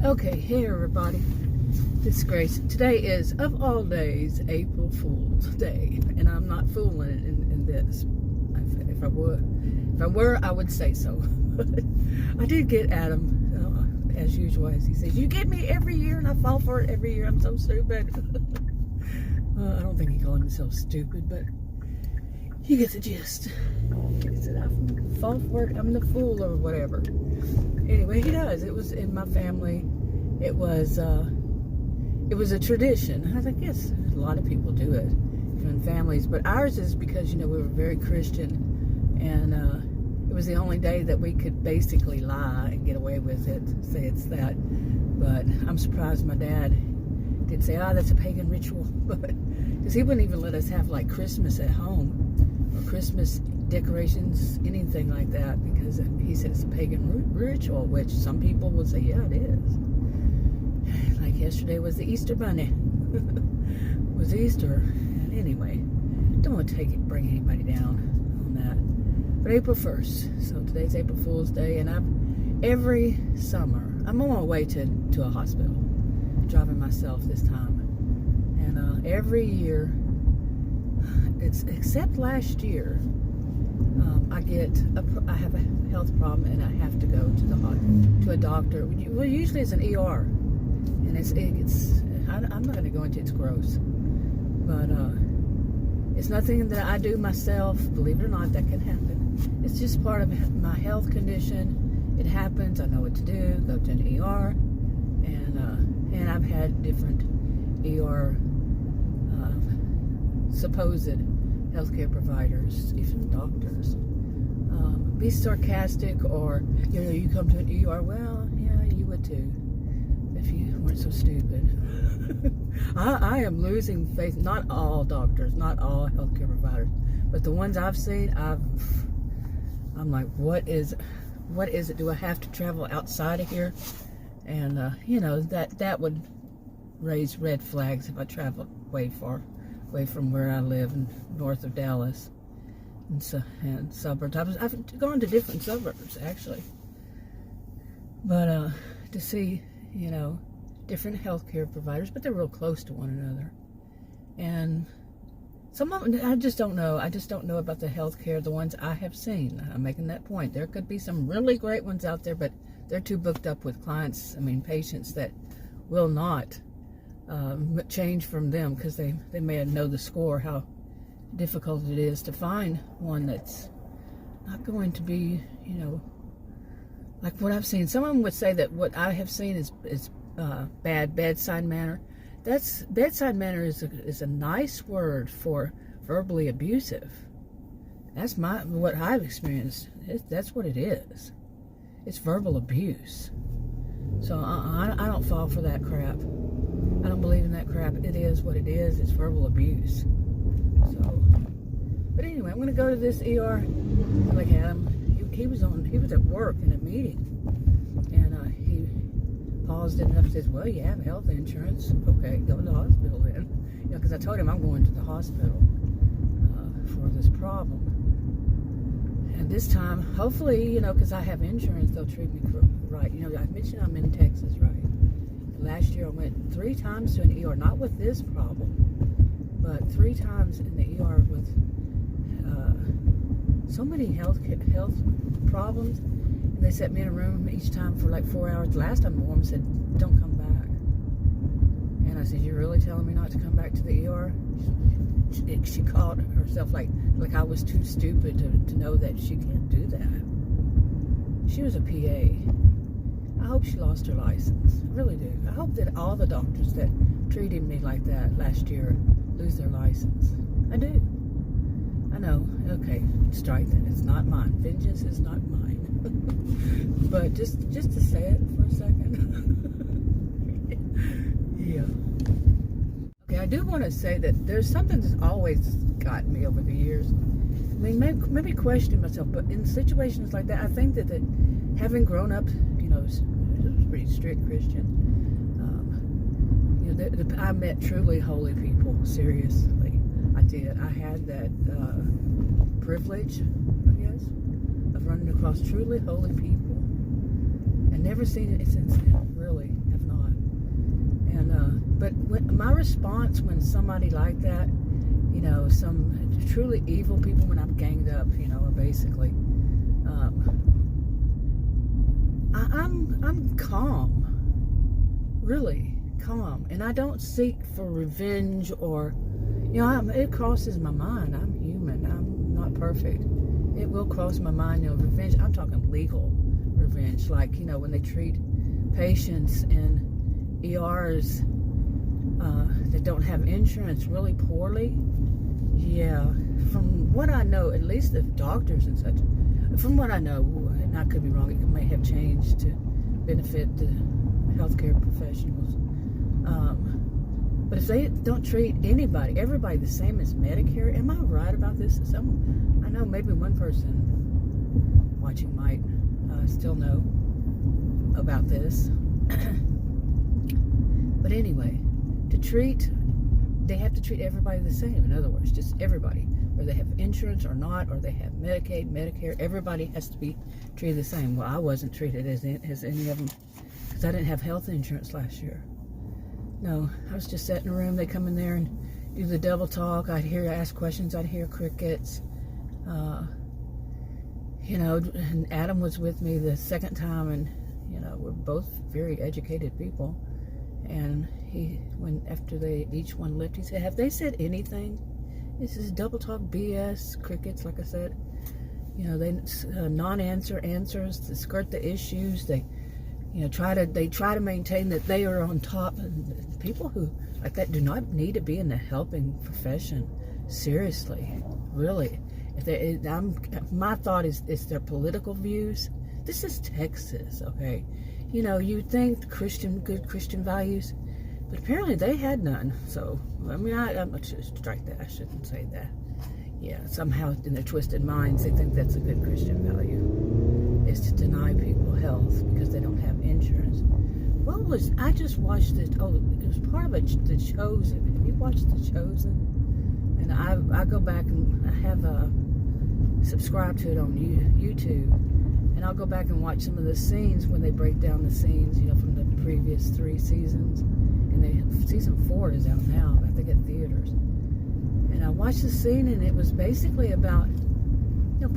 Okay, hey everybody, this is Grace. Today is, of all days, April Fool's Day, and I'm not fooling in this. If I were, I would say so. I did get Adam, as usual, as he says, you get me every year, and I fall for it every year. I'm so stupid. I don't think he called himself stupid, but you get the gist. He said, I fall for it, I'm the fool, or whatever. Anyway, he does. It was in my family. It was a tradition. I think, yes, a lot of people do it in families, but ours is because, we were very Christian, and it was the only day that we could basically lie and get away with it, say it's that. But I'm surprised my dad didn't say, that's a pagan ritual, but because he wouldn't even let us have like Christmas at home or Christmas decorations, anything like that, because he said it's a pagan ritual, which some people would say, yeah, it is. Like yesterday was the Easter bunny. Was Easter. And anyway, don't want to bring anybody down on that. But April 1st, so today's April Fool's Day, and every summer, I'm on my way to a hospital, driving myself this time. And every year, except last year, I have a health problem and I have to go to a doctor. Well, usually it's an ER, and I'm not going to go into it's gross, but it's nothing that I do myself. Believe it or not, that can happen. It's just part of my health condition. It happens. I know what to do. Go to an ER, and I've had different ER supposed healthcare providers, even doctors, be sarcastic, or you come to an ER. Well, yeah, you would too if you weren't so stupid. I am losing faith. Not all doctors, not all healthcare providers, but the ones I've seen, I'm like, what is it? Do I have to travel outside of here? And that would raise red flags if I traveled way far away from where I live, north of Dallas, and suburbs. I've gone to different suburbs actually, but to see different healthcare providers, but they're real close to one another, and some of them I just don't know. I just don't know about the healthcare, the ones I have seen. I'm making that point. There could be some really great ones out there, but they're too booked up with patients that will not change from them, because they may know the score, how difficult it is to find one that's not going to be, like what I've seen. Some of them would say that what I have seen is bad bedside manner. Bedside manner is a nice word for verbally abusive. That's what I've experienced. That's what it is. It's verbal abuse. So I don't fall for that crap. I don't believe in that crap. It is what it is. It's verbal abuse. So, but anyway, I'm going to go to this ER. Look at him. He was at work in a meeting, and he paused enough and says, "Well, you have health insurance. Okay, go to the hospital then." Because I told him I'm going to the hospital for this problem. And this time, hopefully, because I have insurance, they'll treat me right. I mentioned I'm in Texas, right? Last year I went 3 times to an ER, not with this problem, but 3 times in the ER with so many health problems. And they set me in a room each time for like 4 hours. The last time the woman said, "Don't come back." And I said, "You're really telling me not to come back to the ER?" She called herself like I was too stupid to know that she can't do that. She was a PA. I hope she lost her license. I really do. I hope that all the doctors that treated me like that last year lose their license. I do. I know. Okay, strike that. It's not mine. Vengeance is not mine. But just to say it for a second. Yeah. Okay, I do want to say that there's something that's always gotten me over the years. I mean, maybe question myself, but in situations like that, I think that having grown up, was pretty strict Christian. I met truly holy people. Seriously, I did. I had that privilege, I guess, of running across truly holy people, and never seen it since then. Really, have my response when somebody like that, some truly evil people, when I'm ganged up, or basically, I'm calm, really calm, and I don't seek for revenge or, it crosses my mind. I'm human. I'm not perfect. It will cross my mind, revenge. I'm talking legal revenge, like, when they treat patients in ERs that don't have insurance really poorly. Yeah, from what I know, at least the doctors and such, from what I know, and I could be wrong, it may have changed to benefit the healthcare professionals. But if they don't treat everybody the same as Medicare, am I right about this? I know maybe one person watching might still know about this. But anyway, they have to treat everybody the same. In other words, just everybody, whether they have insurance or not, or they have Medicaid, Medicare, everybody has to be treated the same. Well, I wasn't treated as any of them, because I didn't have health insurance last year. No, I was just sitting in a room. They come in there and do the double talk. I'd ask questions. I'd hear crickets. And Adam was with me the second time, and we're both very educated people. And after each one left, he said, "Have they said anything?" This is double talk, BS, crickets. Like I said, they non-answer answers to skirt the issues. They try to maintain that they are on top. And people who like that do not need to be in the helping profession. Seriously, really. My thought is their political views. This is Texas, okay? You think good Christian values, but apparently they had none. So, I'm going to strike that. I shouldn't say that. Yeah, somehow in their twisted minds, they think that's a good Christian value, is to deny people health because they don't have insurance. I just watched it. Oh, it was part of The Chosen. Have you watched The Chosen? And I go back and I have subscribed to it on YouTube. And I'll go back and watch some of the scenes when they break down the scenes, from the previous 3 seasons. And season 4 is out now, I think, at theaters. And I watched the scene, and it was basically about,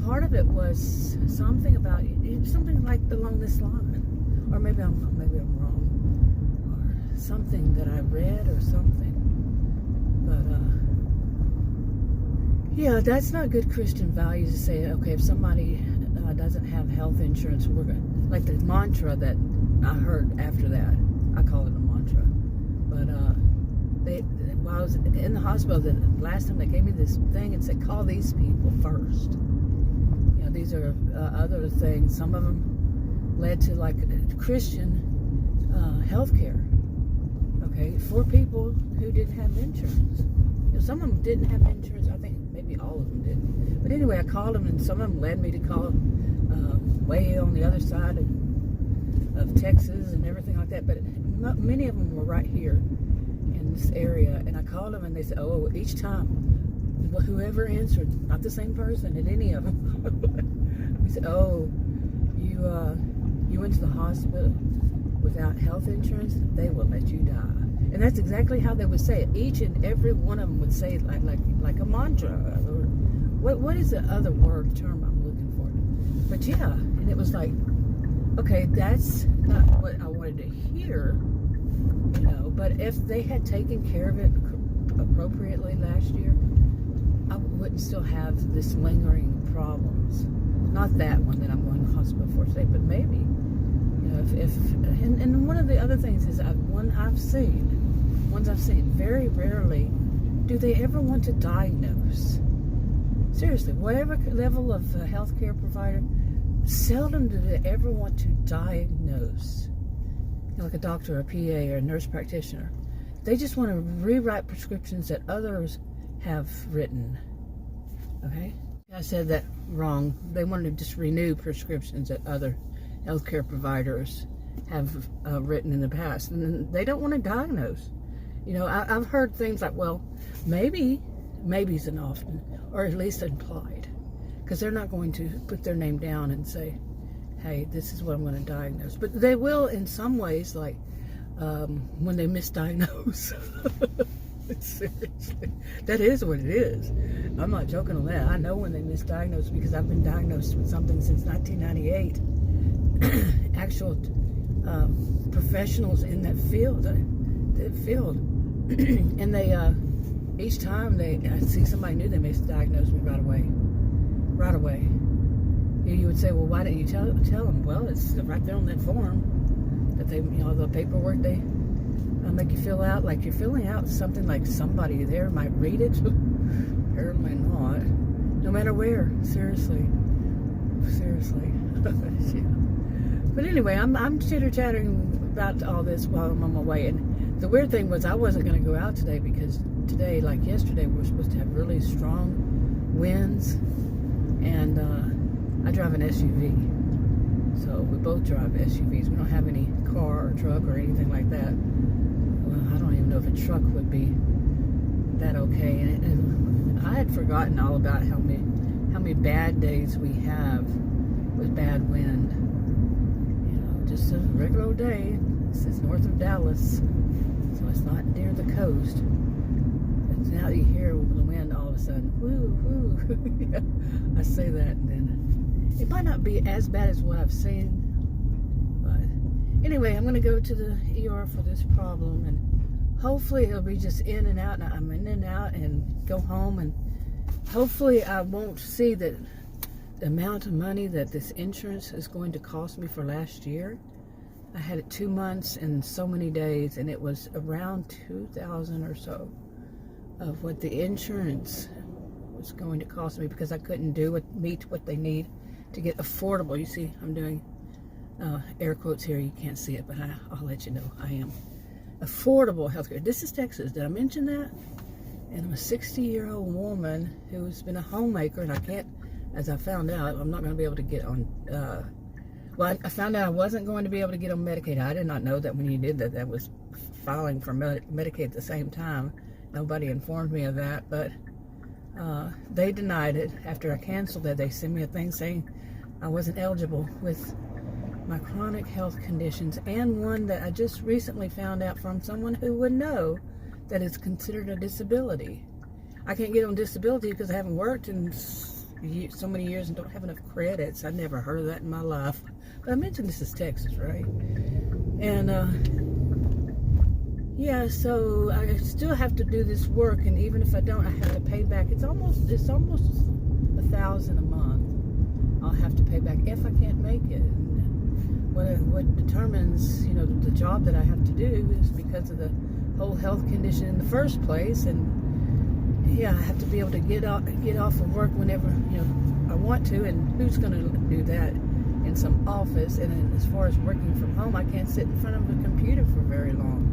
part of it was something about, something like along this line. Or maybe I'm wrong. Or something that I read or something. But, yeah, that's not good Christian values to say, okay, if somebody doesn't have health insurance, we're going, like the mantra that I heard after that. I call it a mantra. But while I was in the hospital, the last time they gave me this thing and said, call these people first. These are other things. Some of them led to like Christian health care. Okay, for people who didn't have insurance. Some of them didn't have insurance. I think maybe all of them didn't. But anyway, I called them, and some of them led me to call way on the other side of Texas and everything like that. But many of them were right here in this area. And I called them, and they said, oh, each time, whoever answered, not the same person at any of them. We said, oh, you went to the hospital without health insurance, they will let you die. And that's exactly how they would say it. Each and every one of them would say it like a mantra. Or what is the other term I'm looking for? But yeah, and it was like, okay, that's not what I wanted to hear, but if they had taken care of it appropriately last year, I wouldn't still have this lingering problems. Not that one that I'm going to the hospital for today, but maybe, and one of the other things is ones I've seen, very rarely do they ever want to diagnose. Seriously, whatever level of healthcare provider, seldom do they ever want to diagnose. Like a doctor, a PA, or a nurse practitioner. They just want to rewrite prescriptions that others have written. Okay? I said that wrong. They want to just renew prescriptions that other healthcare providers have written in the past. And they don't want to diagnose. I've heard things like, well, maybe's an often, or at least implied. Because they're not going to put their name down and say, hey, this is what I'm going to diagnose. But they will in some ways, like when they misdiagnose. Seriously, that is what it is. I'm not joking on that. I know when they misdiagnose because I've been diagnosed with something since 1998. Actual professionals in that field, and they each time I see somebody new, they misdiagnose me right away. Right away. You would say, well, why didn't you tell them? Well, it's right there on that form that they, the paperwork they make you fill out, like you're filling out something like somebody there might read it. Apparently not. No matter where. Seriously. Yeah. But anyway, I'm chitter-chattering about all this while I'm on my way. And the weird thing was I wasn't going to go out today because today, like yesterday, we're supposed to have really strong winds. And I drive an SUV. So we both drive SUVs. We don't have any car or truck or anything like that. Well, I don't even know if a truck would be that okay. And I had forgotten all about how many bad days we have with bad wind. Just a regular old day. This is north of Dallas, so it's not near the coast. But now you hear the wind all of a sudden. Woo, woo. Yeah, I say that, and then it might not be as bad as what I've seen. But anyway, I'm going to go to the ER for this problem, and hopefully it'll be just in and out. And I'm in and out and go home, and hopefully I won't see that the amount of money that this insurance is going to cost me for last year. I had it 2 months and so many days, and it was around $2,000 or so of what the insurance was going to cost me because I couldn't meet what they need to get affordable. You see, I'm doing air quotes here. You can't see it, but I'll let you know I am affordable healthcare. This is Texas. Did I mention that? And I'm a 60-year-old woman who's been a homemaker, and I can't. As I found out, I'm not going to be able to get on, I found out I wasn't going to be able to get on Medicaid. I did not know that when you did that was filing for Medicaid at the same time. Nobody informed me of that, but they denied it. After I canceled that, they sent me a thing saying I wasn't eligible with my chronic health conditions, and one that I just recently found out from someone who would know that it's considered a disability. I can't get on disability because I haven't worked in so many years and don't have enough credits. I'd never heard of that in my life. But I mentioned this is Texas, right? And yeah, so I still have to do this work, and even if I don't, I have to pay back. It's almost $1,000 a month. I'll have to pay back if I can't make it. And what determines, the job that I have to do is because of the whole health condition in the first place, and yeah, I have to be able to get off of work whenever I want to, and who's going to do that in some office? And as far as working from home, I can't sit in front of a computer for very long.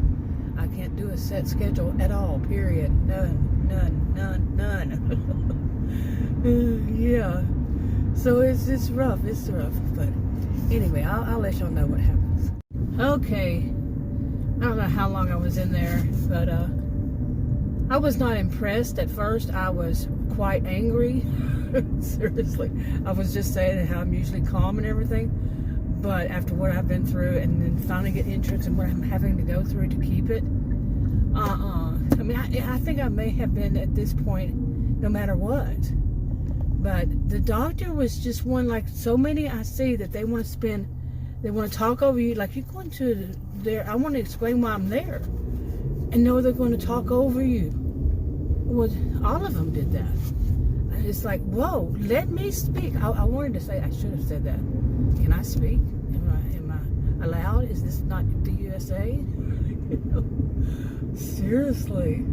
I can't do a set schedule at all. Period. None. Yeah. So it's rough. It's rough. But anyway, I'll let y'all know what happens. Okay. I don't know how long I was in there, but I was not impressed at first. I was quite angry. Seriously. I was just saying how I'm usually calm and everything. But after what I've been through and then finally get insurance and what I'm having to go through to keep it, I mean, I think I may have been at this point no matter what. But the doctor was just one, like so many I see that they want to talk over you. Like, you're going to there, I want to explain why I'm there. And no, they're going to talk over you. Well, all of them did that. It's like, whoa, let me speak. I wanted to say, I should have said that. Can I speak? Am I allowed? Is this not the USA? Seriously.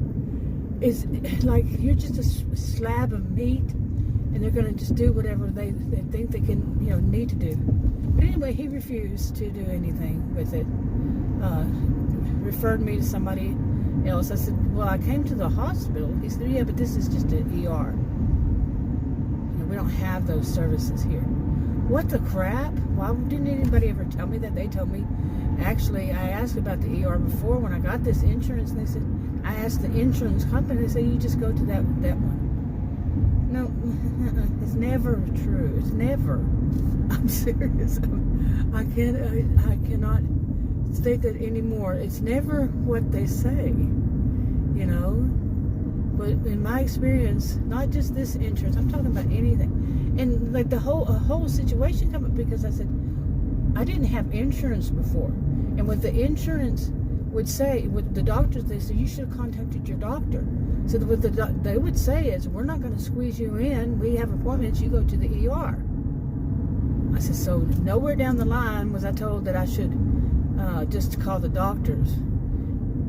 It's like you're just a slab of meat, and they're going to just do whatever they think they can, need to do. But anyway, he refused to do anything with it. Referred me to somebody else. I said, well, I came to the hospital. He said, yeah, but this is just an ER. We don't have those services here. What the crap? Why didn't anybody ever tell me that? They told me. Actually, I asked about the ER before when I got this insurance, and they said, I asked the insurance company, they said, you just go to that one. No, it's never true. It's never. I'm serious. I cannot state that anymore. It's never what they say, you know. But in my experience, not just this insurance, I'm talking about anything. And like a whole situation come up because I said, I didn't have insurance before. And what the insurance would say, with the doctors, they said, you should have contacted your doctor. So what they would say is, we're not going to squeeze you in. We have appointments. You go to the ER. I said, so nowhere down the line was I told that I should just call the doctors,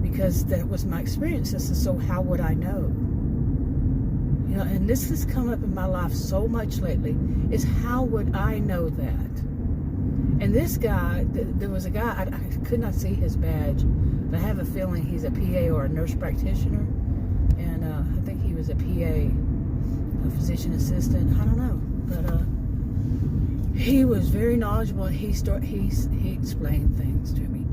because that was my experience. I said, so how would I know? You know, and this has come up in my life so much lately, is how would I know that? And this guy, there was a guy, I could not see his badge, but I have a feeling he's a PA or a nurse practitioner. And I think he was a PA, a physician assistant, I don't know. But he was very knowledgeable, and he explained things to me.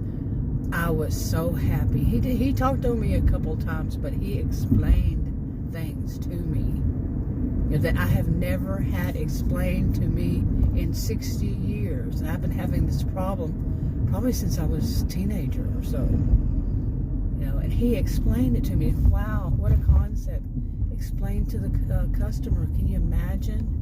I was so happy. He talked over me a couple times, but he explained things to me, you know, that I have never had explained to me in 60 years. And I've been having this problem probably since I was a teenager or so. You know, and he explained it to me. Wow, what a concept. Explain to the customer. Can you imagine?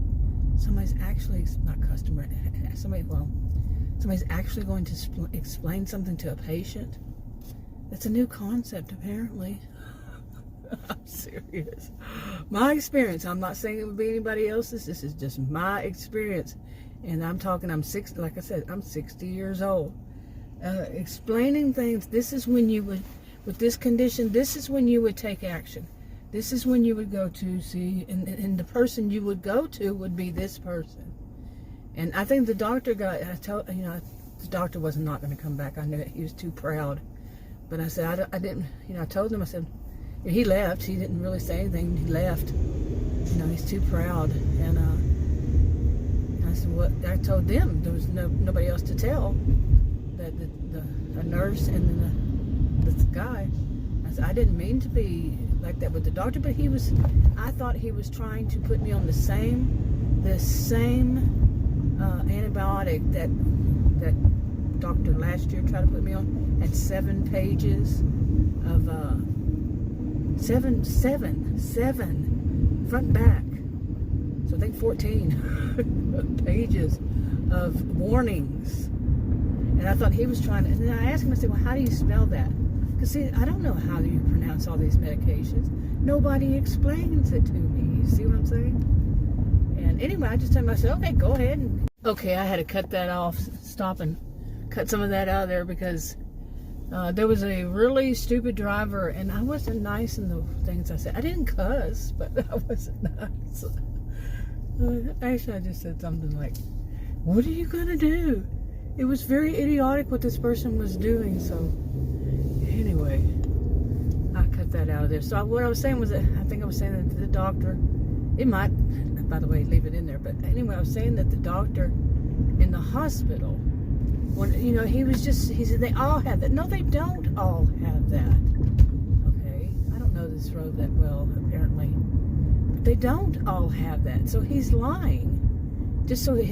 Somebody's actually, not customer, somebody's actually going to explain something to a patient. That's a new concept, apparently. I'm serious. My experience. I'm not saying it would be anybody else's. This is just my experience. And I'm talking, like I said, I'm 60 years old. Explaining things, this is when you would, with this condition, this is when you would take action. This is when you would go to see, and the person you would go to would be this person. And I think the doctor the doctor was not going to come back. I knew it. He was too proud. But I said, I didn't, I told him, I said, he left. He didn't really say anything. He left. He's too proud. And I said, what? I told them there was nobody else to tell. That the nurse and then the guy. I said, I didn't mean to be like that with the doctor, but I thought he was trying to put me on the same antibiotic that doctor last year tried to put me on, at 7 pages of seven front and back. So I think 14 pages of warnings. And I thought he was trying to, and then I asked him, I said, well, how do you spell that? Because see, I don't know how you pronounce all these medications. Nobody explains it to me. You see what I'm saying? And anyway, I just told myself, okay, go ahead. Okay, I had to cut that off, stop and cut some of that out of there, because there was a really stupid driver, and I wasn't nice in the things I said. I didn't cuss, but I wasn't nice. Actually, I just said something like, what are you going to do? It was very idiotic what this person was doing, so anyway, I cut that out of there. So what I was saying was that, I think I was saying that the doctor, it might, by the way, leave it in there, but anyway, I was saying that the doctor in the hospital, when, he said they all have that. No, they don't all have that. Okay, I don't know this road that well, apparently, but they don't all have that. So he's lying.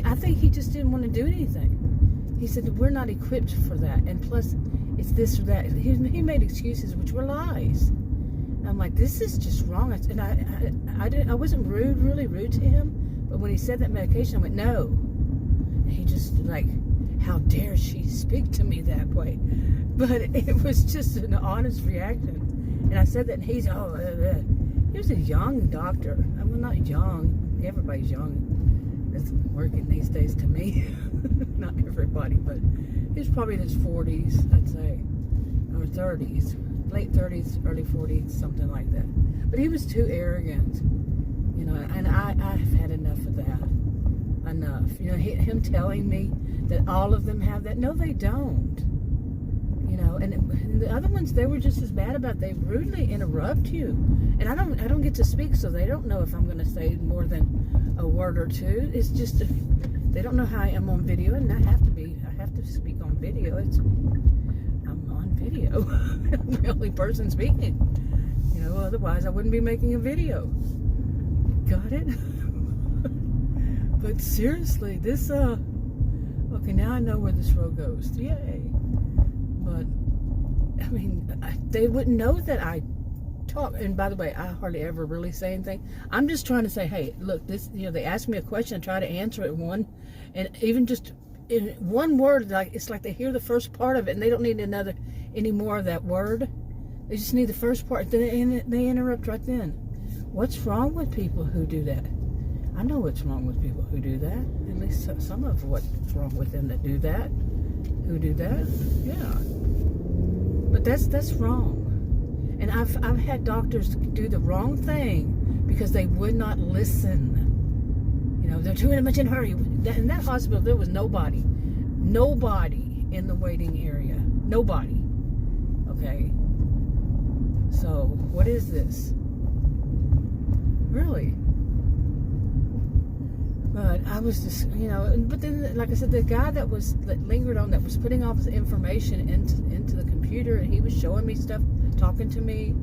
I think he just didn't want to do anything. He said, we're not equipped for that, and plus, it's this or that. He made excuses which were lies. And I'm like, this is just wrong. And I wasn't really rude to him, but when he said that medication, I went, no. And he just like, how dare she speak to me that way? But it was just an honest reaction. And I said that, and he was a young doctor. I mean, not young. Everybody's young. That's working these days to me. Not everybody, but he was probably in his 40s, I'd say, or 30s, late 30s, early 40s, something like that. But he was too arrogant, and I've had enough of that. Enough. Him telling me that all of them have that. No, they don't. And the other ones, they were just as bad about it. They rudely interrupt you. And I don't get to speak, so they don't know if I'm going to say more than a word or two. It's just, they don't know how I am on video, and I have to speak on video. I'm on video. I'm the only person speaking. Otherwise I wouldn't be making a video. Got it? But seriously, this, okay, now I know where this road goes. Yay. But they wouldn't know that I talk. And by the way, I hardly ever really say anything. I'm just trying to say, hey, look, this, they ask me a question, I try to answer it and even just in one word, like it's like they hear the first part of it and they don't need any more of that word. They just need the first part. Then they interrupt right then. What's wrong with people who do that? I know what's wrong with people who do that. At least some of what's wrong with them that do that. Who do that? Yeah. But that's wrong. And I've had doctors do the wrong thing because they would not listen. They're too much in a hurry. In that hospital, there was nobody in the waiting area. Nobody. Okay. So what is this? Really? But I was just, but then, like I said, the guy that lingered on, that was putting all this information into the computer, and he was showing me stuff, talking to me,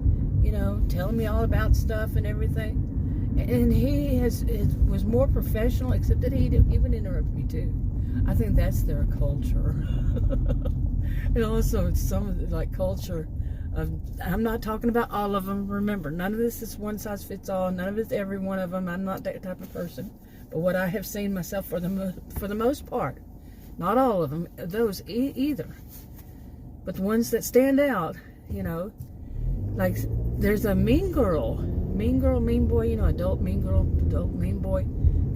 telling me all about stuff and everything. And he was more professional, except that he would interrupt me too. I think that's their culture. And also it's some of the culture of, I'm not talking about all of them. Remember, none of this is one size fits all. None of it's every one of them. I'm not that type of person. But what I have seen myself for the most part, not all of them, those either. But the ones that stand out, like there's a mean girl, mean boy, adult mean girl, adult mean boy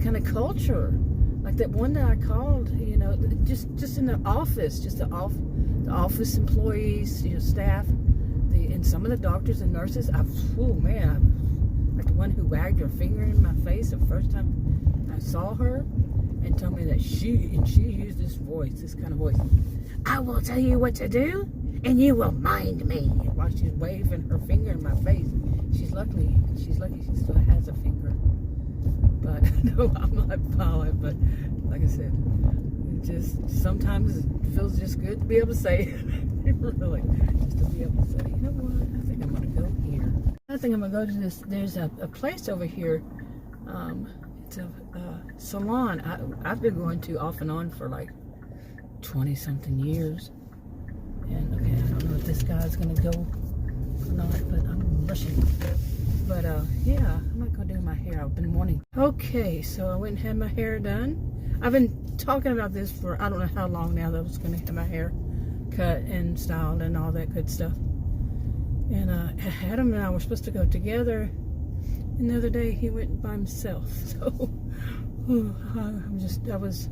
kind of culture. Like that one that I called, just in the office, just the office employees, staff, and some of the doctors and nurses. Like the one who wagged her finger in my face the first time I saw her, and told me that she used this kind of voice. I will tell you what to do, and you will mind me. While she's waving her finger in my face. She's lucky she still has a finger. But no, I'm not violent. But like I said, sometimes it feels just good to be able to say it. Really, just to be able to say, you know what? I think I'm going to go here. I think I'm going to go to this. There's a place over here. It's a salon I've been going to off and on for like 20-something years. And okay, I don't know if this guy's going to go or not, but I'm rushing. But yeah, I'm not going to do my hair. I've been wanting. Okay, so I went and had my hair done. I've been talking about this for I don't know how long now, that I was going to have my hair cut and styled and all that good stuff. And Adam and I were supposed to go together. And the other day he went by himself. So I was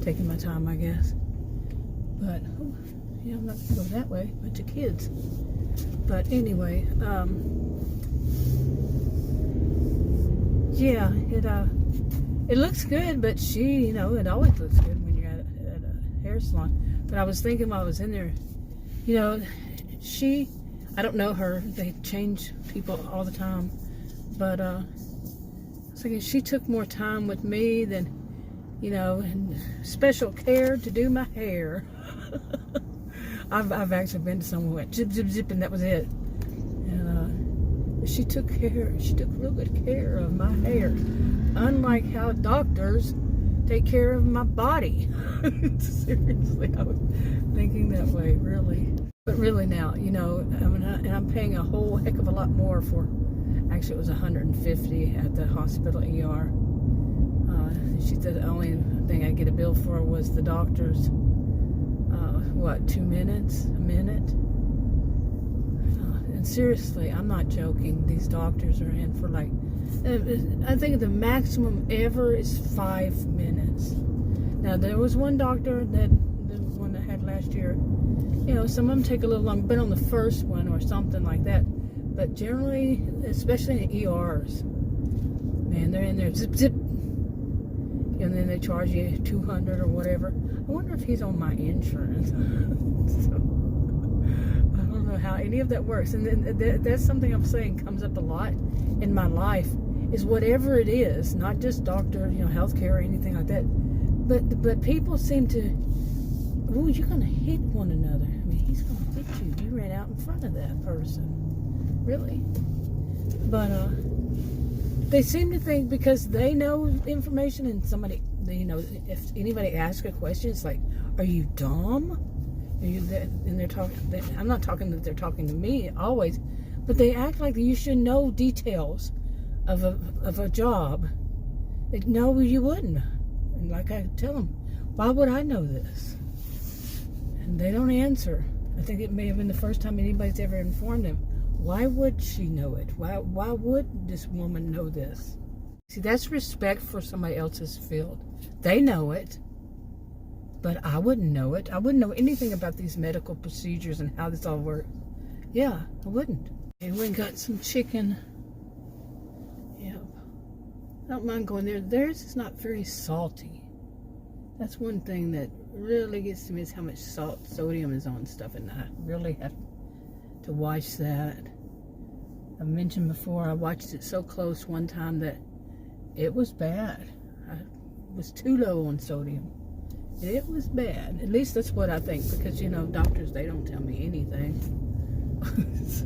taking my time, I guess. But yeah, I'm not going to go that way. Bunch of kids. But anyway, yeah, it looks good, but it always looks good when you're at a hair salon. But I was thinking while I was in there, I don't know her. They change people all the time. But I was thinking she took more time with me than, and special care to do my hair. I've actually been to someone who went zip, zip, zip, and that was it. And she took real good care of my hair. Unlike how doctors take care of my body. Seriously, I was thinking that way, really. But really now, and I'm paying a whole heck of a lot more for, actually it was $150 at the hospital ER. She said the only thing I get a bill for was the doctor's, 2 minutes, a minute? And seriously, I'm not joking. These doctors are in for I think the maximum ever is 5 minutes. Now, there was one doctor the one I had last year, some of them take a little long, but on the first one or something like that. But generally, especially in ERs, man, they're in there, zip, zip. And then they charge you $200 or whatever. I wonder if he's on my insurance. So, I don't know how any of that works. And then that's something I'm saying comes up a lot in my life, is whatever it is, not just doctor, healthcare or anything like that. But people seem to, you're going to hit one another. I mean, he's going to hit you. You ran out in front of that person. Really? But, they seem to think because they know information and somebody, if anybody asks a question, it's like, are you dumb? And they're talking. I'm not talking that they're talking to me always, but they act like you should know details of a job. No, you wouldn't. And like I tell them, why would I know this? And they don't answer. I think it may have been the first time anybody's ever informed them. Why would she know it? Why would this woman know this? See, that's respect for somebody else's field. They know it, but I wouldn't know it. I wouldn't know anything about these medical procedures and how this all works. Yeah, I wouldn't. And we got some chicken. Yeah, I don't mind going there. Theirs is not very salty. That's one thing that really gets to me, is how much sodium is on stuff, and I really have to watch that. I mentioned before, I watched it so close one time that it was bad. I was too low on sodium. It was bad. At least that's what I think, because, you know, doctors, they don't tell me anything. So,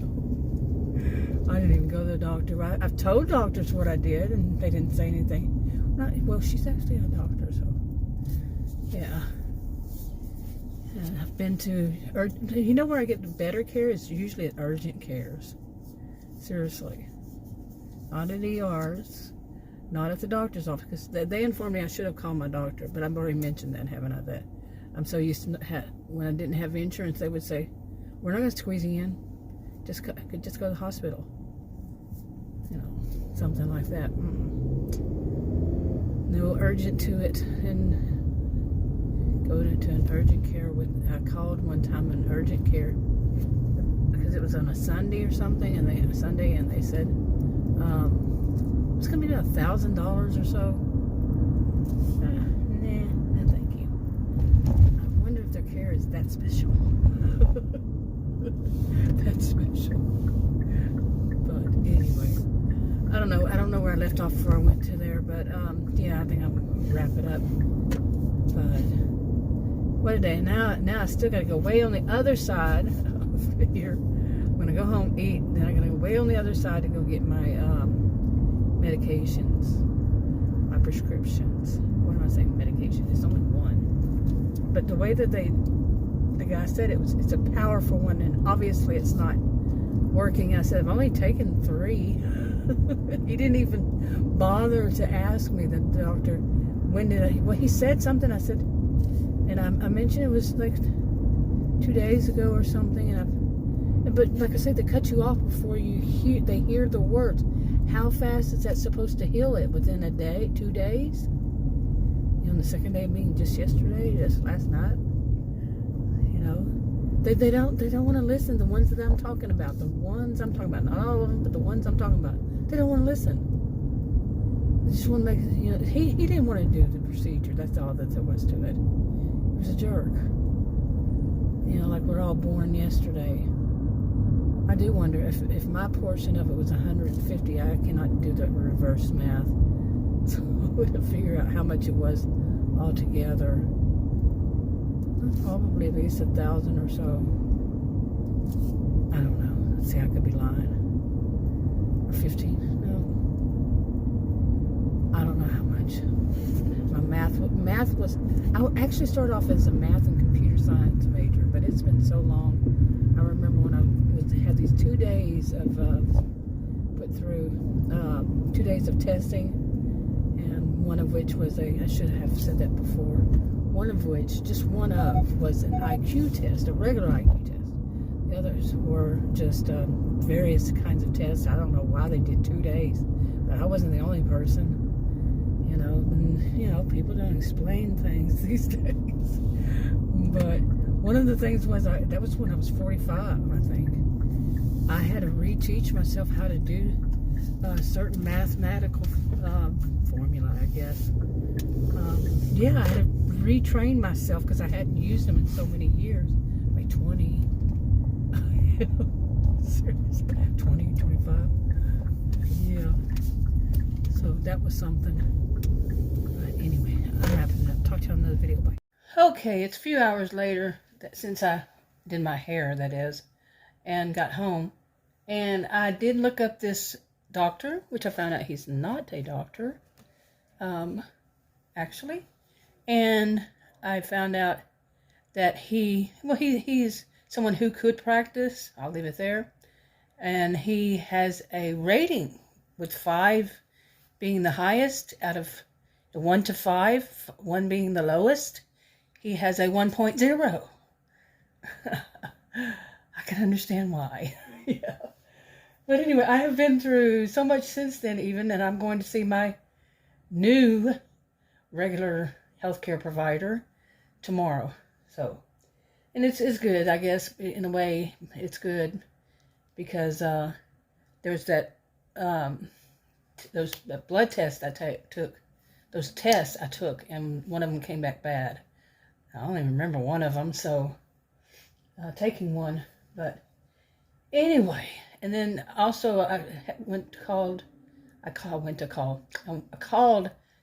I didn't even go to the doctor. I've told doctors what I did, and they didn't say anything. Well, she's actually a doctor, so, yeah. And I've been to, you know where I get the better care? It's usually at urgent cares. Seriously. Not at ERs. Not at the doctor's office, because they informed me I should have called my doctor, but I've already mentioned that, haven't I? That I'm so used to when I didn't have insurance, they would say, "We're not going to squeeze you in. Just go to the hospital." You know, something like that. No urgent to it, and go to an urgent care I called one time an urgent care because it was on a Sunday or something, and they said. It's gonna be about $1,000 or so. Nah, no thank you. I wonder if their care is that special. That special. But anyway, I don't know where I left off before I went to there, but yeah, I think I'm gonna wrap it up. But what a day! Now I still gotta go way on the other side of here. I'm gonna go home, eat, then I'm gonna go way on the other side to go get my medications, my prescriptions. What am I saying? Medication. It's only one, but the way that the guy said it's a powerful one, and obviously it's not working. I said I've only taken 3. He didn't even bother to ask me, the doctor, when did I? Well, he said something. I said, and I mentioned it was like 2 days ago or something, but like I said, they cut you off before they hear the words. How fast is that supposed to heal it? Within a day, 2 days? You know, the second day being just yesterday, just last night. You know, they don't want to listen. The ones that I'm talking about, not all of them, but the ones I'm talking about, they don't want to listen. They just want to make, you know, he didn't want to do the procedure. That's all that there was to it. He was a jerk. You know, like we're all born yesterday. I do wonder if my portion of it was 150. I cannot do the reverse math, so I wouldn't figure out how much it was altogether. Probably at least 1,000 or so. I don't know. Let's see, I could be lying. Or 15? No. I don't know how much. My math was. I actually started off as a math and computer science major, but it's been so long. I remember when I had these 2 days of put through 2 days of testing, and one of which was I should have said that before. One of which, just one of, was an IQ test, a regular IQ test. The others were just various kinds of tests. I don't know why they did 2 days, but I wasn't the only person. You know, and you know, people don't explain things these days. But one of the things was that was when I was 45, I think. I had to reteach myself how to do certain mathematical formula, I guess. Yeah, I had to retrain myself because I hadn't used them in so many years, like 20. Seriously, 20, 25. Yeah. So that was something. But anyway, I'm wrapping it up. Talk to you on another video. Bye. Okay, it's a few hours later since I did my hair, that is, and got home. And I did look up this doctor, which I found out he's not a doctor, actually. And I found out that he's someone who could practice. I'll leave it there. And he has a rating with 5 being the highest out of the 1 to 5, 1 being the lowest. He has a 1.0. I can understand why. Yeah. But anyway, I have been through so much since then even, and I'm going to see my new regular healthcare provider tomorrow. So, and it's good, I guess, in a way. It's good because there's that those blood tests I took, those tests I took, and one of them came back bad. I don't even remember one of them, so taking one. But anyway, and then also I called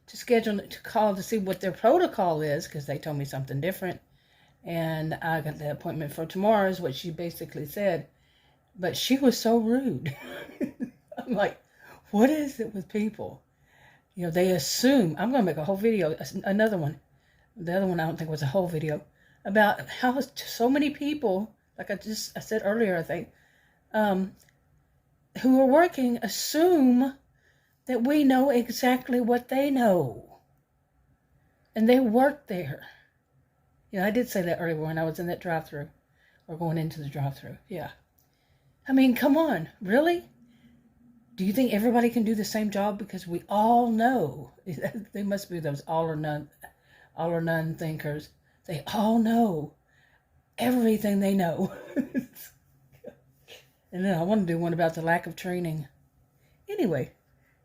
to schedule to call to see what their protocol is, because they told me something different. And I got the appointment for tomorrow is what she basically said. But she was so rude. I'm like, what is it with people? You know, they assume. I'm going to make a whole video, another one. The other one I don't think was a whole video, about how so many people, like I said earlier, I think, who are working assume that we know exactly what they know. And they work there. You know, I did say that earlier when I was in that drive-thru, or going into the drive-thru. Yeah. I mean, come on, really? Do you think everybody can do the same job? Because we all know, they must be those all or none thinkers. They all know everything they know. And then I want to do one about the lack of training. Anyway,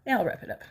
now I'll wrap it up.